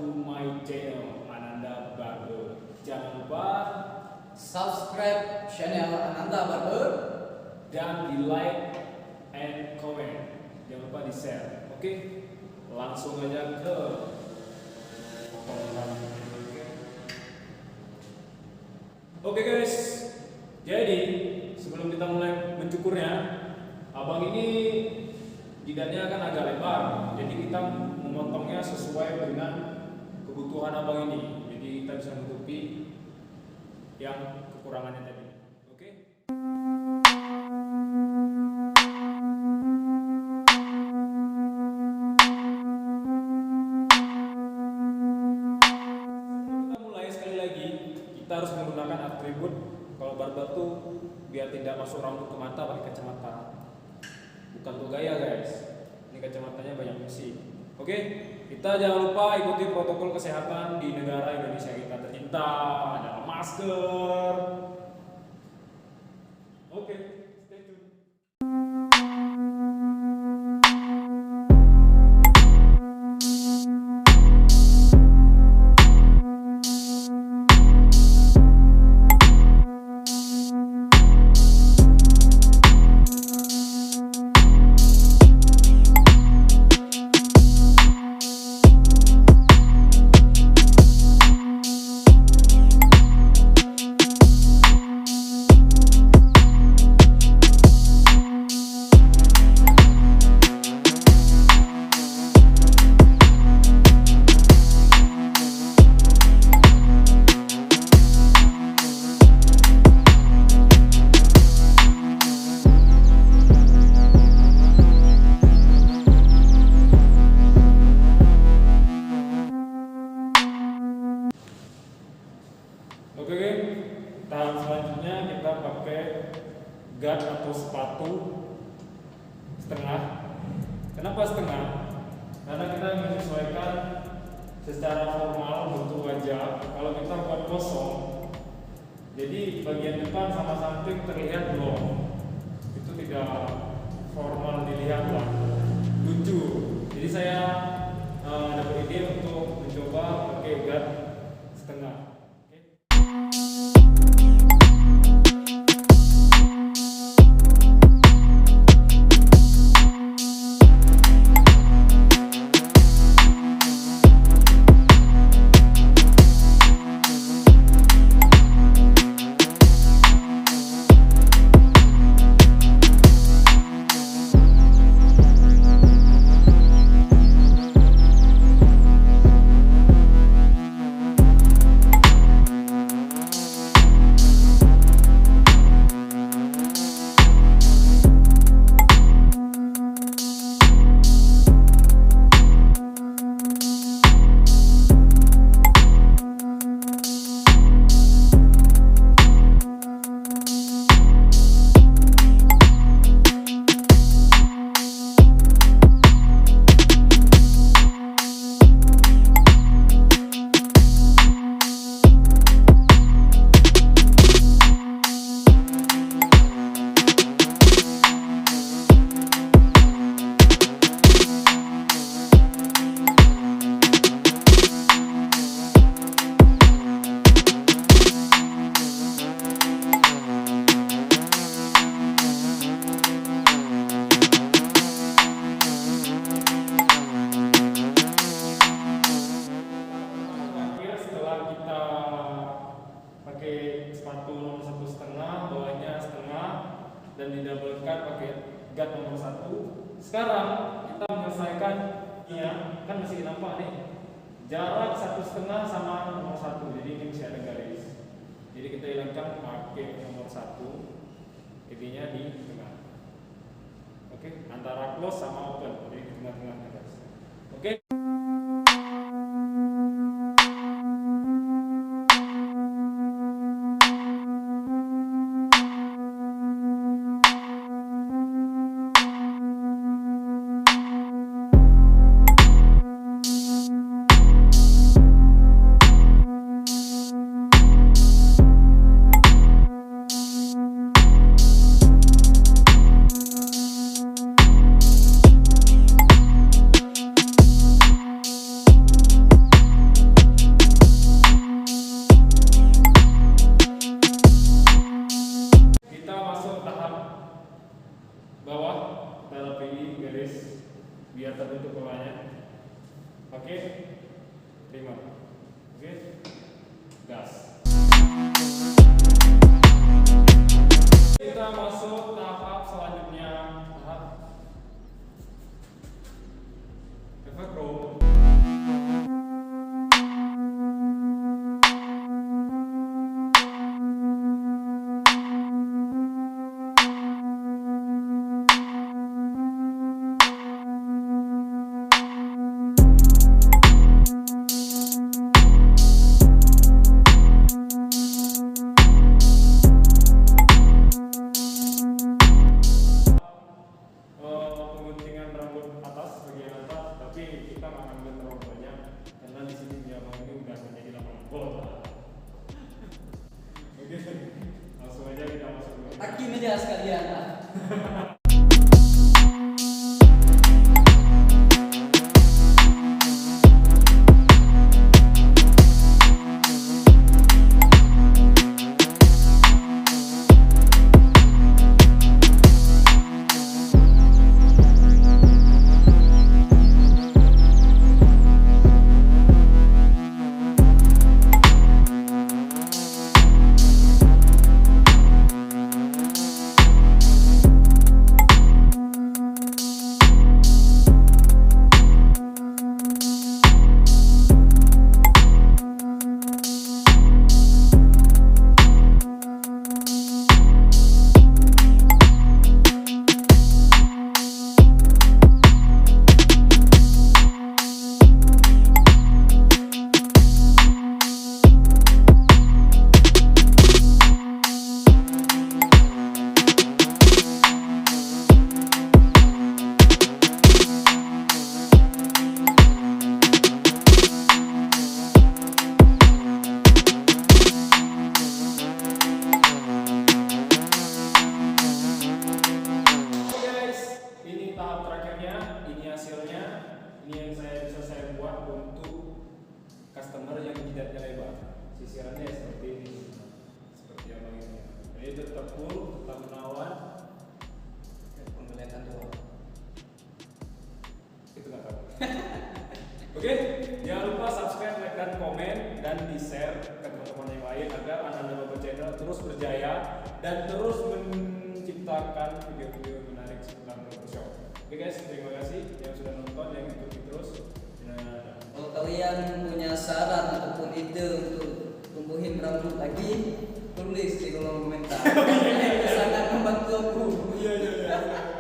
to my channel Ananda Barber. Jangan lupa subscribe channel Ananda Barber dan di like and comment. Jangan lupa di share. Oke, langsung aja ke potongan. Oke guys, jadi sebelum kita mulai mencukurnya, abang ini jidatnya kan agak lebar, jadi kita memotongnya sesuai dengan kebutuhan abang ini. Jadi kita bisa menutupi yang kekurangannya tadi. Oke? Sebelum kita mulai, sekali lagi kita harus menggunakan atribut. Kalau barber tuh biar tidak masuk rambut ke mata pakai kacamata. Bukan untuk gaya guys, ini kacamatanya banyak fungsi. Oke, kita jangan lupa ikuti protokol kesehatan di negara Indonesia kita tercinta. Ada masker. Oke, stay tune. Oke, tahap selanjutnya kita pakai guard atau sepatu setengah. Kenapa setengah? Karena kita menyesuaikan secara formal bentuk wajah. Kalau kita buat kosong, jadi bagian depan sama samping terlihat blong. Itu tidak formal dilihat lah, lucu. Jadi saya dapat ide untuk mencoba pakai guard setengah. Dan didabelkan pakai guard nomor 1. Sekarang kita menyelesaikan ya, kan masih nampak nih jarak 1,5 sama nomor 1. Jadi ini masih ada garis. Jadi kita hilangkan pakai nomor 1. Intinya di tengah. Oke, antara close sama open. Jadi di tengah-tengah guys. Oke. Oke, terima. Oke, gas. Kita masuk tahap selanjutnya, tahap efek roll. Pengguntingan rambut atas bagian atas, tapi kita nggak ambil terlalu banyak karena di sini dia mau ini udah menjadi lapangan bola. Oke, langsung aja kita masuk dulu. Taki meja sekalian. customer yang jidatnya lebar. Sisirannya seperti ini, seperti abang ini. Jadi tetap full, tetap menawan. Pembelian doang. Itu nggak tahu. Oke, jangan lupa subscribe, like, dan komen, dan di-share ke teman-teman yang lain agar ANANDA Rambut Channel terus berjaya dan terus menciptakan video-video menarik seputar barbershop. Oke guys, terima kasih yang sudah nonton, yang ikuti terus. Nah, kalau kalian punya saran ataupun ide untuk tumbuhin rambut lagi, tulis di kolom komentar. Sangat membantu aku. iya.